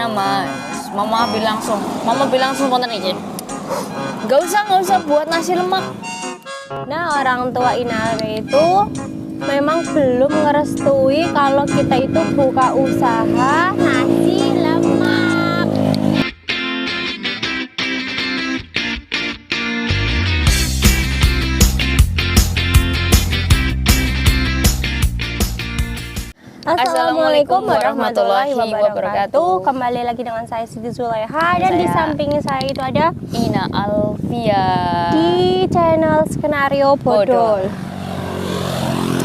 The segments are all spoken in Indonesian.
gimana mas? Mama bilang langsung konten ini. Gak usah buat nasi lemak. Nah, orang tua Inalwe itu memang belum ngerestui kalau kita itu buka usaha nasi lemak. Assalamualaikum warahmatullahi wabarakatuh. Kembali lagi dengan saya Siti Zulaiha dan di samping saya itu ada Ina Alfia di channel Skenario Bodol.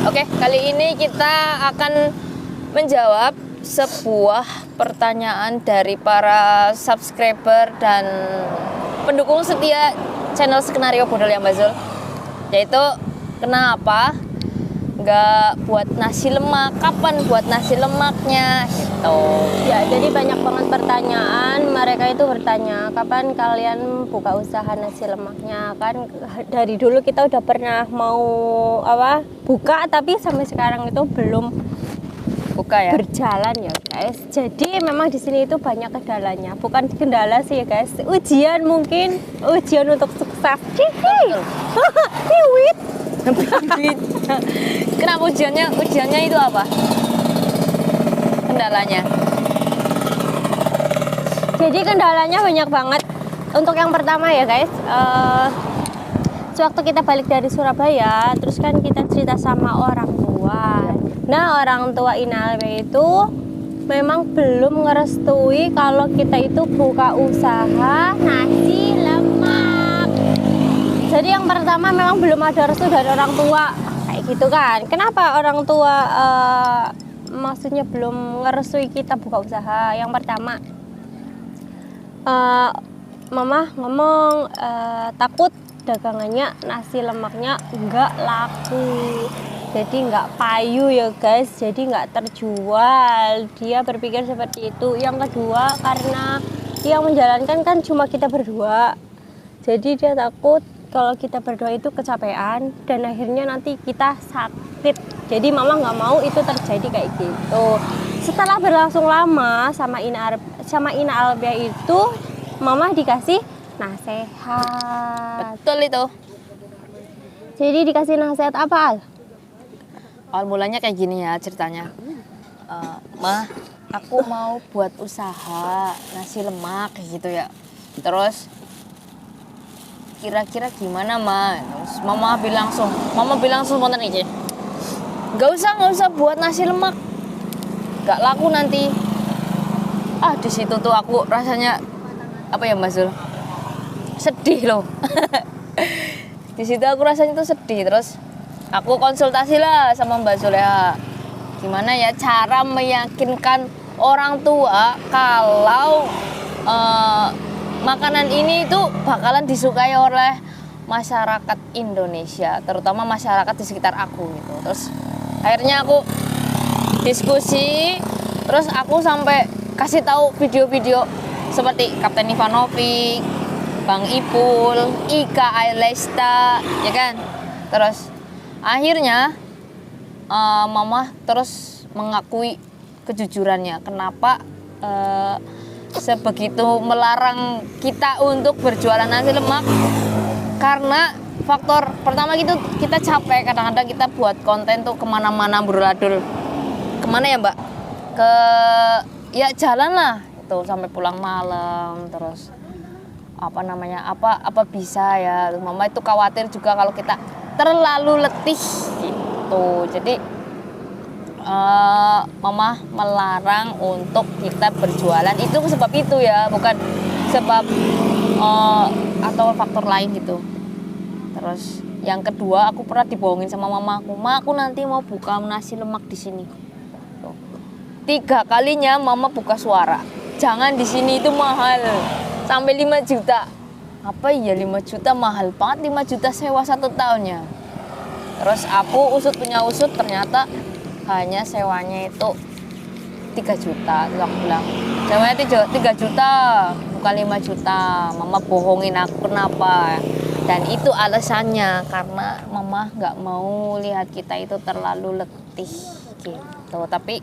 Oke, kali ini kita akan menjawab sebuah pertanyaan dari para subscriber dan pendukung setia channel Skenario Bodol ya Mbak Zul. Yaitu kenapa nggak buat nasi lemak, kapan buat nasi lemaknya gitu. Ya, jadi banyak banget pertanyaan. Mereka itu bertanya kapan kalian buka usaha nasi lemaknya. Kan dari dulu kita udah pernah mau buka, tapi sampai sekarang itu belum Buka ya. berjalan ya guys. Jadi memang di sini itu banyak kendalanya. Bukan kendala sih ya guys, ujian mungkin, ujian untuk sukses. Wit. Kenapa ujiannya itu apa? Kendalanya? Jadi kendalanya banyak banget. Untuk yang pertama ya guys, sewaktu kita balik dari Surabaya, terus kan kita cerita sama orang tua. Nah, orang tua Inalwe itu memang belum ngerestui kalau kita itu buka usaha nasi lemak. Jadi yang pertama memang belum ada restu dari orang tua kayak gitu kan. Kenapa orang tua maksudnya belum ngerestui kita buka usaha? Yang pertama, mama ngomong takut dagangannya nasi lemaknya nggak laku, jadi nggak payu ya guys, jadi nggak terjual. Dia berpikir seperti itu. Yang kedua, karena yang menjalankan kan cuma kita berdua, jadi dia takut kalau kita berdua itu kecapean dan akhirnya nanti kita sakit. Jadi mama nggak mau itu terjadi kayak gitu. Setelah berlangsung lama sama Ina Albia itu, mama dikasih nasihat. Betul itu. Jadi dikasih nasihat apa, Al? Awal mulanya kayak gini ya ceritanya. Ma, aku mau buat usaha nasi lemak kayak gitu ya. Terus kira-kira gimana Ma? Terus mama bilang langsung konten ini. Gak usah buat nasi lemak. Gak laku nanti. Di situ tuh aku rasanya apa ya Mbak Zul? Sedih loh. Di situ aku rasanya tuh sedih. Terus aku konsultasi lah sama Mbak Zuleha. Gimana ya cara meyakinkan orang tua kalau makanan ini itu bakalan disukai oleh masyarakat Indonesia, terutama masyarakat di sekitar aku gitu. Terus akhirnya aku diskusi, terus aku sampai kasih tahu video-video seperti Kapten Ivanovic, Bang Ipul, Ika Ailesta, ya kan. Terus akhirnya mama terus mengakui kejujurannya. Kenapa sebegitu melarang kita untuk berjualan nasi lemak? Karena faktor pertama gitu, kita capek. Kadang-kadang kita buat konten tuh kemana-mana beruladul. Kemana ya Mbak? Ya jalan lah itu sampai pulang malam. Terus apa bisa ya, mama itu khawatir juga kalau kita terlalu letih gitu. Jadi mama melarang untuk kita berjualan itu sebab itu ya, bukan sebab atau faktor lain gitu. Terus yang kedua, aku pernah dibohongin sama mamaku. Ma, aku nanti mau buka nasi lemak di sini. Tuh. 3 kalinya mama buka suara. Jangan di sini, itu mahal. Sampai 5 juta. Apa iya 5 juta mahal banget, 5 juta sewa 1 tahunnya. Terus aku usut punya usut, ternyata hanya sewanya itu 3 juta. Terus aku bilang, sewanya 3 juta, bukan 5 juta. Mama bohongin aku, kenapa? Dan itu alasannya, karena mama nggak mau lihat kita itu terlalu letih gitu. Tapi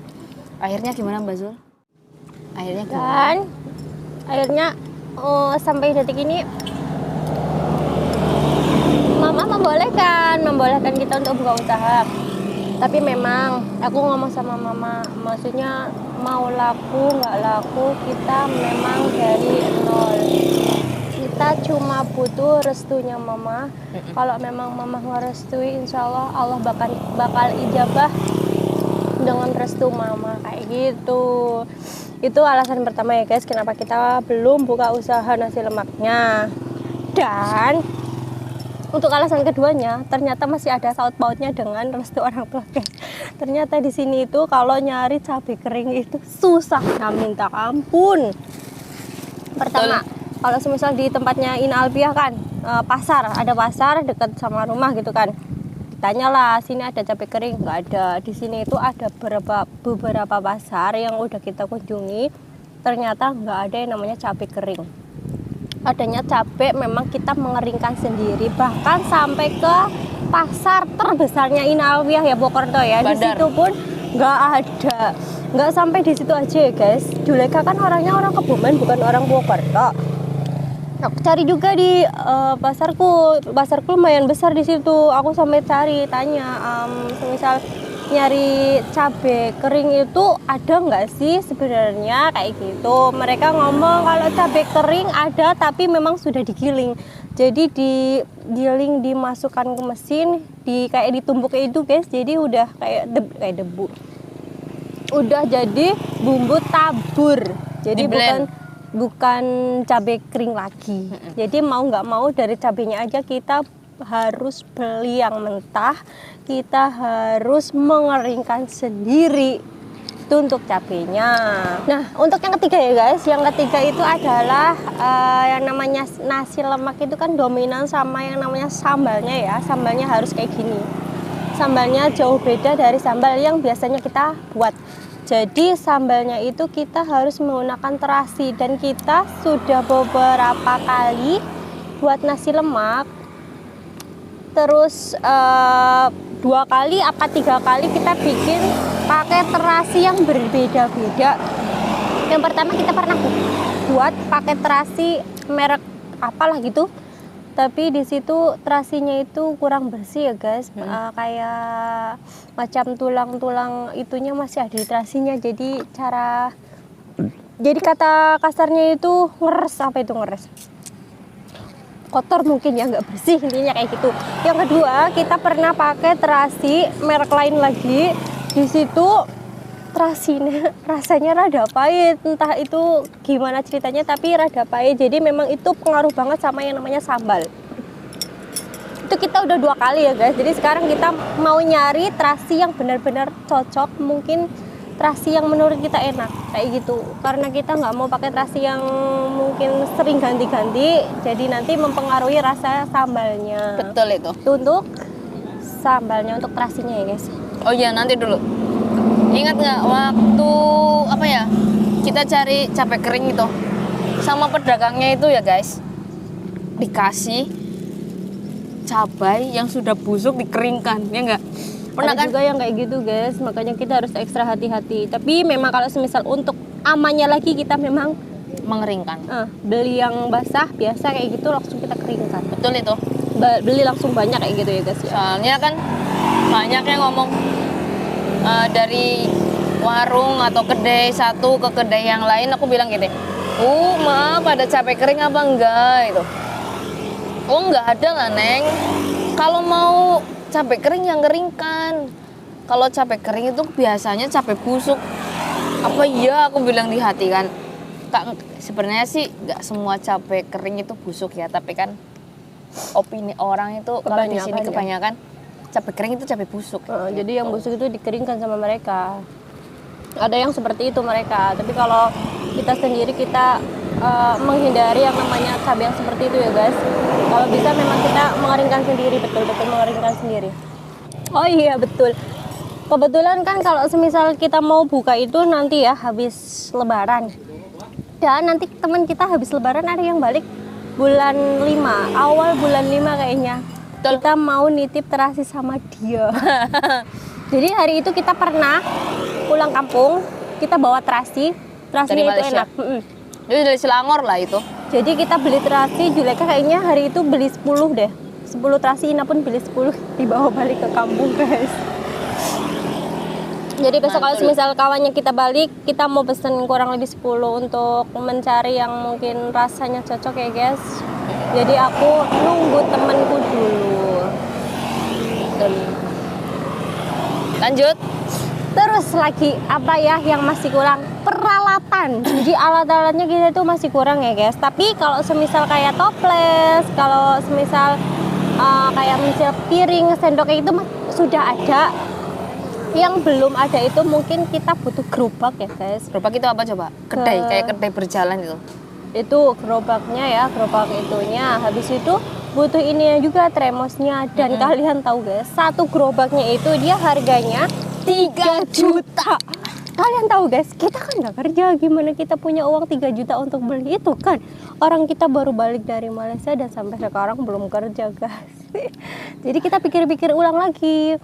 akhirnya gimana Mbak Zul? Akhirnya gimana? Dan akhirnya sampai detik ini Mama membolehkan kita untuk buka usaha. Tapi memang aku ngomong sama Mama, maksudnya mau laku nggak laku kita memang dari nol. Kita cuma butuh restunya Mama. Kalau memang Mama ngerestui, insya Allah bakal ijabah dengan restu Mama kayak gitu. Itu alasan pertama ya guys, kenapa kita belum buka usaha nasi lemaknya. Dan untuk alasan keduanya, ternyata masih ada saut pautnya dengan restu orang tua guys. Ternyata di sini itu kalau nyari cabai kering itu susahnya minta ampun. Pertama, kalau semisal di tempatnya Ina Alfiah kan, ada pasar dekat sama rumah gitu kan. Ditanyalah, sini ada cabai kering? Nggak ada. Di sini itu ada beberapa pasar yang udah kita kunjungi, ternyata nggak ada yang namanya cabai kering. Adanya cabai memang kita mengeringkan sendiri, bahkan sampai ke pasar terbesarnya Ina Alfiah ya, Bokerto ya. Di situ pun nggak ada. Nggak sampai di situ aja ya guys. Juleka kan orangnya orang Kebumen, bukan orang Bokerto. Aku cari juga di pasarku lumayan besar di situ. Aku sampai tanya, misal nyari cabai kering itu ada nggak sih sebenarnya kayak gitu. Mereka ngomong kalau cabai kering ada, tapi memang sudah digiling. Jadi digiling, dimasukkan ke mesin, kayak ditumbuk kayak itu guys. Jadi udah kayak debu. Udah jadi bumbu tabur. Jadi bukan cabai kering lagi. Jadi mau nggak mau dari cabainya aja kita harus beli yang mentah, kita harus mengeringkan sendiri itu untuk cabenya. Nah, untuk yang ketiga ya guys, yang ketiga itu adalah yang namanya nasi lemak itu kan dominan sama yang namanya sambalnya ya. Sambalnya harus kayak gini. Sambalnya jauh beda dari sambal yang biasanya kita buat. Jadi sambalnya itu kita harus menggunakan terasi, dan kita sudah beberapa kali buat nasi lemak. Terus 2 kali apa 3 kali kita bikin pakai terasi yang berbeda-beda. Yang pertama kita pernah buat pakai terasi merek apalah gitu, tapi di situ terasinya itu kurang bersih ya guys. Kayak macam tulang-tulang itunya masih ada di terasinya. Jadi kata kasarnya itu ngeres, kotor mungkin ya, nggak bersih intinya kayak gitu. Yang kedua, kita pernah pakai terasi merek lain lagi. Di situ terasinya rasanya rada pahit, entah itu gimana ceritanya, tapi rada pahit. Jadi memang itu pengaruh banget sama yang namanya sambal. Itu kita udah 2 kali ya guys. Jadi sekarang kita mau nyari terasi yang benar-benar cocok, mungkin terasi yang menurut kita enak kayak gitu, karena kita nggak mau pakai terasi yang mungkin sering ganti-ganti, jadi nanti mempengaruhi rasa sambalnya. Betul itu. Untuk sambalnya, untuk terasinya ya guys. Oh iya, nanti dulu. Ingat nggak waktu apa ya, kita cari cabai kering itu sama pedagangnya itu ya guys, dikasih cabai yang sudah busuk dikeringkan, ya enggak? Pernah Ada kan? juga yang kayak gitu guys, makanya kita harus ekstra hati-hati. Tapi memang kalau semisal untuk amannya lagi, kita memang Mengeringkan. beli yang basah biasa kayak gitu, langsung kita keringkan. Betul itu. Beli langsung banyak kayak gitu ya guys ya. Soalnya kan banyak yang ngomong dari warung atau kedai satu ke kedai yang lain, aku bilang gitu, maaf ada cabai kering apa enggak itu? Oh enggak ada lah Neng, kalau mau cabai kering yang keringkan. Kalau cabai kering itu biasanya cabai busuk. Apa iya, aku bilang di hati kan, Kak, sebenarnya sih nggak semua cabai kering itu busuk ya, tapi kan opini orang itu kalau di sini kebanyakan cabai kering itu cabai busuk. Jadi yang busuk itu dikeringkan sama mereka. Ada yang seperti itu mereka. Tapi kalau kita sendiri, kita menghindari yang namanya cabai yang seperti itu ya guys. Kalau bisa memang kita mengeringkan sendiri, betul-betul mengeringkan sendiri. Oh iya betul. Kebetulan kan kalau semisal kita mau buka itu nanti ya habis lebaran. Dan nanti teman kita habis lebaran ada yang balik bulan 5, awal bulan 5 kayaknya. Betul. Kita mau nitip terasi sama dia. Jadi hari itu kita pernah pulang kampung, kita bawa terasi Terasinya Dari itu Malaysia? enak. Itu dari Selangor lah itu. Jadi kita beli terasi, Juleka kayaknya hari itu beli 10 deh. 10 terasi, Ina pun beli 10 dibawa balik ke kampung guys. Jadi besok kalau Mantul. misal kawannya kita balik, kita mau pesen kurang lebih 10 untuk mencari yang mungkin rasanya cocok ya guys. Jadi aku nunggu temenku dulu. Lanjut. Terus lagi apa ya yang masih kurang? Peralatan. Jadi alat-alatnya kita itu masih kurang ya guys. Tapi kalau semisal kayak toples, kalau semisal kayak misal piring, sendok itu sudah ada. Yang belum ada itu mungkin kita butuh gerobak ya guys. Gerobak itu apa coba? Kedai, kayak kedai berjalan itu. Itu gerobaknya ya, gerobak itunya. Habis itu butuh ini juga, tremosnya. Dan kalian tahu guys, satu gerobaknya itu dia harganya 3 juta. Kalian tahu guys, kita kan nggak kerja, gimana kita punya uang 3 juta untuk beli itu kan? Orang kita baru balik dari Malaysia dan sampai sekarang belum kerja guys. Jadi kita pikir-pikir ulang lagi.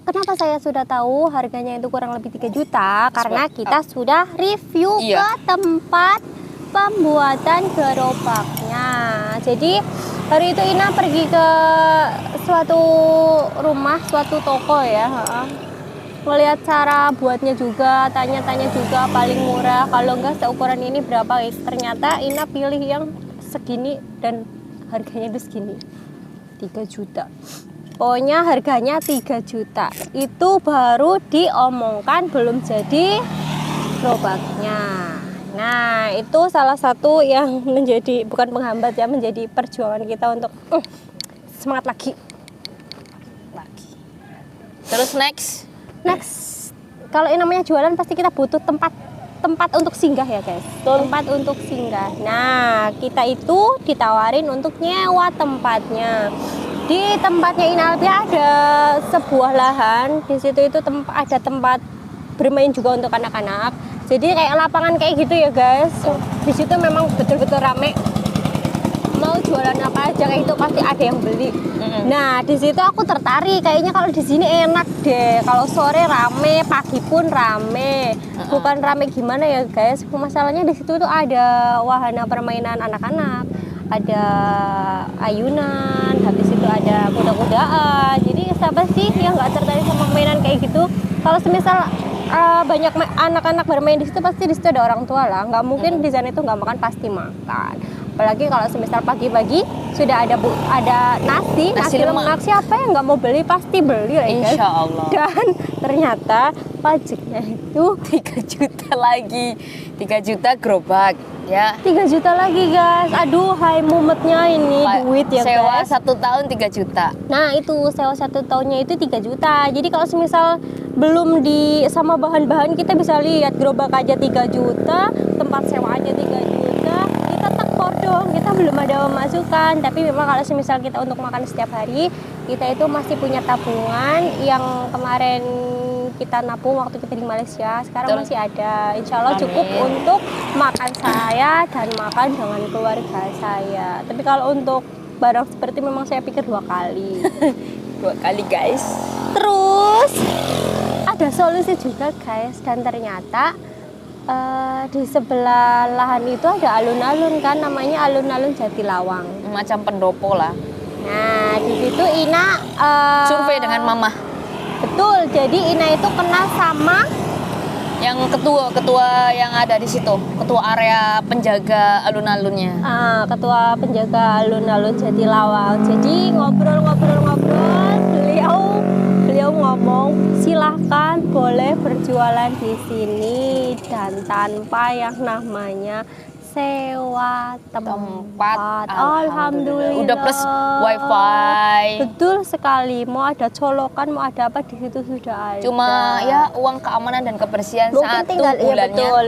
Kenapa saya sudah tahu harganya itu kurang lebih 3 juta? Karena kita sudah review Iya. ke tempat pembuatan gerobaknya. Jadi hari itu Ina pergi ke suatu rumah, suatu toko ya. Melihat cara buatnya juga, tanya-tanya juga paling murah. Kalau enggak seukuran ini berapa guys? Ternyata Ina pilih yang segini dan harganya itu segini. 3 juta. Pokoknya harganya 3 juta. Itu baru diomongkan, belum jadi gerobaknya. Nah, itu salah satu yang menjadi, bukan penghambat ya, menjadi perjuangan kita untuk semangat lagi. Terus next. Kalau yang namanya jualan pasti kita butuh tempat untuk singgah ya guys. Tempat untuk singgah. Nah, kita itu ditawarin untuk nyewa tempatnya. Di tempatnya Inalbi ada sebuah lahan. Di situ itu ada tempat bermain juga untuk anak-anak. Jadi kayak lapangan kayak gitu ya guys. Di situ memang betul-betul rame. Mau jualan apa aja kayak itu pasti ada yang beli. Nah, di situ aku tertarik. Kayaknya kalau di sini enak deh. Kalau sore rame, pagi pun rame. Bukan rame gimana ya guys? Masalahnya di situ tuh ada wahana permainan anak-anak, ada ayunan, habis itu ada kuda-kudaan. Jadi siapa sih yang nggak tertarik sama mainan kayak gitu? Kalau semisal banyak anak-anak bermain di situ, pasti di situ ada orang tua lah. Nggak mungkin di sana itu nggak makan, pasti makan. Apalagi kalau semisal pagi-pagi sudah ada nasi lemak. Siapa yang nggak mau beli, pasti beli lah ya guys. Insya Allah. Dan ternyata pajaknya itu 3 juta lagi. 3 juta gerobak ya. 3 juta lagi guys. Aduh, hai mumetnya ini duit ya Sewa guys. 1 tahun 3 juta. Nah itu sewa 1 tahunnya itu 3 juta. Jadi kalau semisal belum sama bahan-bahan, kita bisa lihat gerobak aja 3 juta, tempat sewa aja 3 juta, kita tekor dong, kita belum ada pemasukan. Tapi memang kalau semisal kita untuk makan setiap hari, kita itu masih punya tabungan yang kemarin kita nabung waktu kita di Malaysia, sekarang masih ada. Insya Allah cukup untuk makan saya dan makan dengan keluarga saya. Tapi kalau untuk barang seperti memang saya pikir 2 kali. 2 kali guys. Terus ada solusi juga guys, dan ternyata di sebelah lahan itu ada alun-alun kan, namanya alun-alun Jatilawang. Macam pendopo lah. Nah di situ Ina Survei dengan mama. betul, jadi Ina itu kenal sama Yang ketua yang ada di situ, ketua area penjaga alun-alunnya. ketua penjaga alun-alun Jatilawang. Jadi ngobrol-ngobrol, beliau ngomong silahkan boleh berjualan di sini dan tanpa yang namanya sewa tempat. Alhamdulillah. Udah plus wifi. Betul sekali. Mau ada colokan, mau ada apa di situ sudah ada. Cuma ya uang keamanan dan kebersihan mungkin satu tinggal bulannya. ya betul.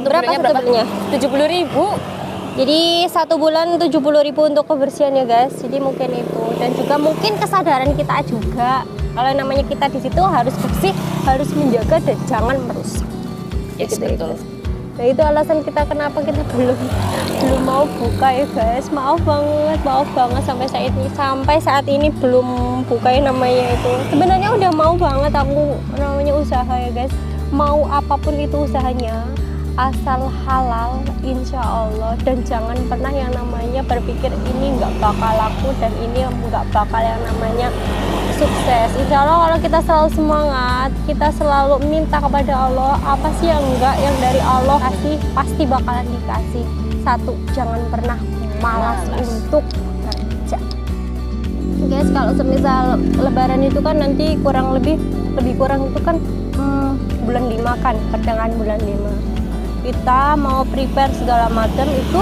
Berapa satu bulannya? 70.000. Jadi 1 bulan 70.000 untuk kebersihan ya guys. Jadi mungkin itu, dan juga mungkin kesadaran kita juga. Kalau namanya kita di situ harus bersih, harus menjaga dan jangan merusak. Yes, Gitu, betul. Nah itu alasan kita kenapa kita belum mau buka ya guys. Maaf banget sampai saat ini belum buka yang namanya itu. Sebenarnya udah mau banget aku namanya usaha ya guys. Mau apapun itu usahanya, asal halal insya Allah, dan jangan pernah yang namanya berpikir ini nggak bakal laku dan ini nggak bakal yang namanya sukses. Insya Allah kalau kita selalu semangat, kita selalu minta kepada Allah, apa sih yang enggak yang dari Allah kasih pasti bakalan dikasih. Satu, jangan pernah malas untuk kerja. Guys, kalau semisal lebaran itu kan nanti kurang lebih kurang itu kan bulan 5 kan, pertengahan bulan 5 kita mau prepare segala macam itu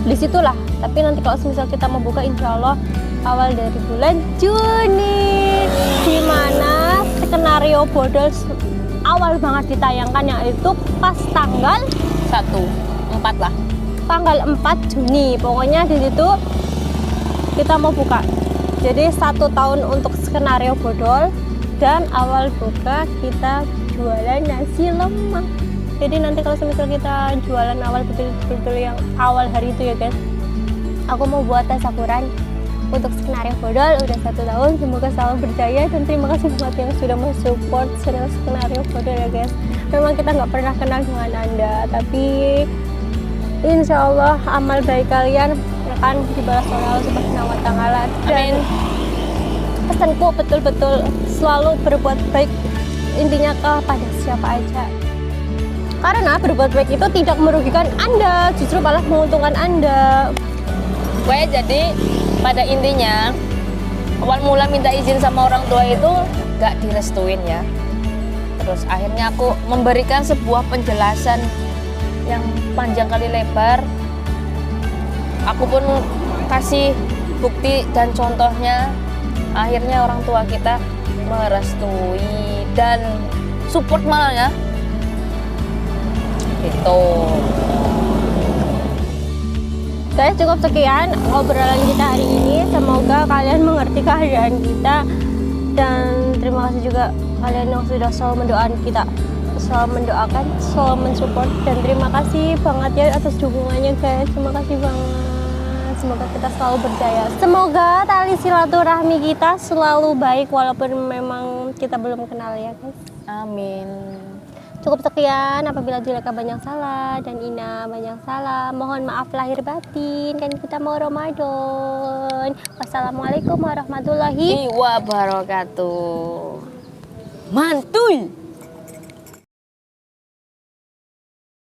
disitulah. Tapi nanti kalau semisal kita mau buka insya Allah awal dari bulan Juni, dimana skenario bodol awal banget ditayangkan, yaitu pas tanggal 4 lah, tanggal 4 Juni. Pokoknya di situ kita mau buka. Jadi 1 tahun untuk skenario bodol, dan awal buka kita jualan nasi lemak. Jadi nanti kalau semisal kita jualan awal betul-betul yang awal hari itu ya guys, aku mau buat tasakuran untuk skenario bodol udah 1 tahun. Semoga selalu berjaya, dan terima kasih buat yang sudah mensupport channel skenario bodol ya guys. Memang kita nggak pernah kenal dengan Anda, tapi insya Allah amal baik kalian akan dibalas oleh Allah Subhanahu wa Ta'ala. Dan pesanku betul-betul selalu berbuat baik, intinya kepada siapa aja, karena berbuat baik itu tidak merugikan Anda, justru malah menguntungkan Anda. Jadi pada intinya awal mula minta izin sama orang tua itu gak direstuin ya. Terus akhirnya aku memberikan sebuah penjelasan yang panjang kali lebar. Aku pun kasih bukti dan contohnya. Akhirnya orang tua kita merestui dan support malah ya. Gitu. Guys, cukup sekian obrolan kita hari ini. Semoga kalian mengerti keadaan kita, dan terima kasih juga kalian yang sudah selalu mendoakan kita, selalu mendoakan, selalu mensupport, dan terima kasih banget ya atas dukungannya guys. Terima kasih banget. Semoga kita selalu berjaya. Semoga tali silaturahmi kita selalu baik walaupun memang kita belum kenal ya guys. Amin. Cukup sekian, apabila Juleka banyak salah dan Ina banyak salah, mohon maaf lahir batin, kan kita mau Ramadan. Wassalamualaikum warahmatullahi wabarakatuh. Mantul.